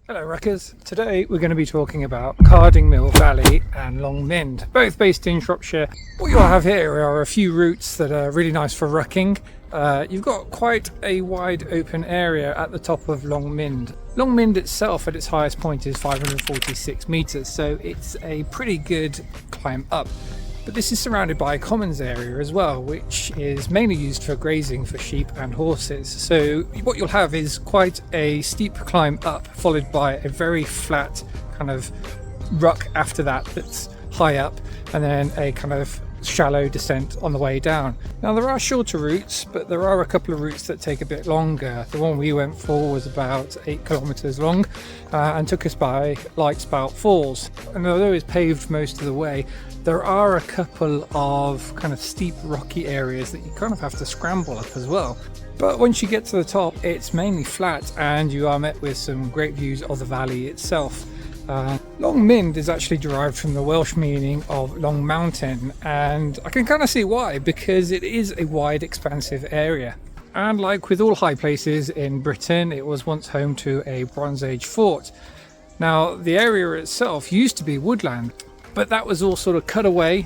Hello Ruckers, today we're going to be talking about Cardingmill Valley and Long Mynd, both based in Shropshire. What you'll have here are a few routes that are really nice for rucking. You've got quite a wide open area at the top of Long Mynd. Long Mynd itself at its highest point is 546 metres, so it's a pretty good climb up. But this is surrounded by a commons area as well, which is mainly used for grazing for sheep and horses. So what you'll have is quite a steep climb up, followed by a very flat kind of ruck after that that's high up, and then a kind of shallow descent on the way down. Now there are shorter routes, but there are a couple of routes that take a bit longer. The one we went for was about 8 kilometers long and took us by Lightspout Falls. And although it's paved most of the way, there are a couple of kind of steep rocky areas that you kind of have to scramble up as well. But once you get to the top, it's mainly flat and you are met with some great views of the valley itself. Long Mynd is actually derived from the Welsh meaning of long mountain, and I can kind of see why, because it is a wide expansive area. And like with all high places in Britain, it was once home to a Bronze Age fort. Now the area itself used to be woodland, but that was all sort of cut away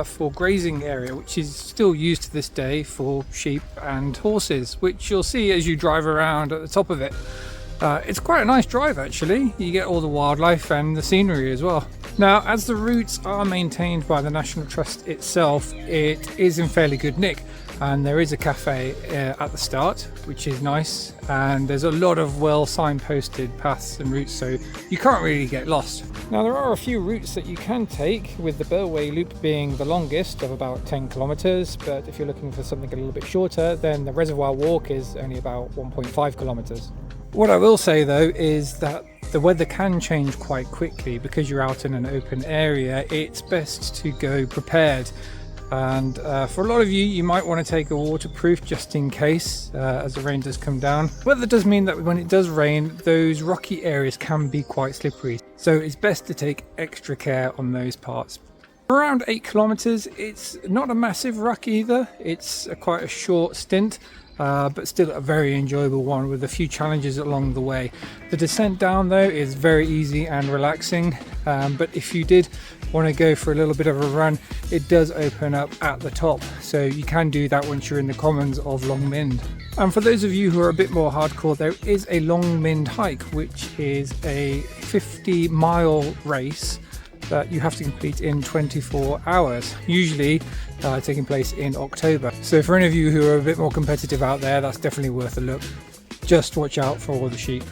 for grazing area, which is still used to this day for sheep and horses, which you'll see as you drive around at the top of it. It's quite a nice drive actually. You get all the wildlife and the scenery as well. Now, as the routes are maintained by the National Trust itself, it is in fairly good nick, and there is a cafe at the start, which is nice, and there's a lot of well signposted paths and routes, so you can't really get lost. Now there are a few routes that you can take, with the Bellway Loop being the longest of about 10 kilometers, but if you're looking for something a little bit shorter, then the Reservoir Walk is only about 1.5 kilometers. What I will say though is that the weather can change quite quickly. Because you're out in an open area, it's best to go prepared. And for a lot of you, you might want to take a waterproof just in case, as the rain does come down. Weather does mean that when it does rain, those rocky areas can be quite slippery. So it's best to take extra care on those parts. Around 8 kilometers, it's not a massive ruck either. It's quite a short stint. But still a very enjoyable one with a few challenges along the way. The descent down though is very easy and relaxing, but if you did want to go for a little bit of a run, it does open up at the top, so you can do that once you're in the commons of Long Mynd. And for those of you who are a bit more hardcore, there is a Long Mynd hike, which is a 50-mile race that you have to complete in 24 hours, usually taking place in October. So for any of you who are a bit more competitive out there, that's definitely worth a look. Just watch out for all the sheep.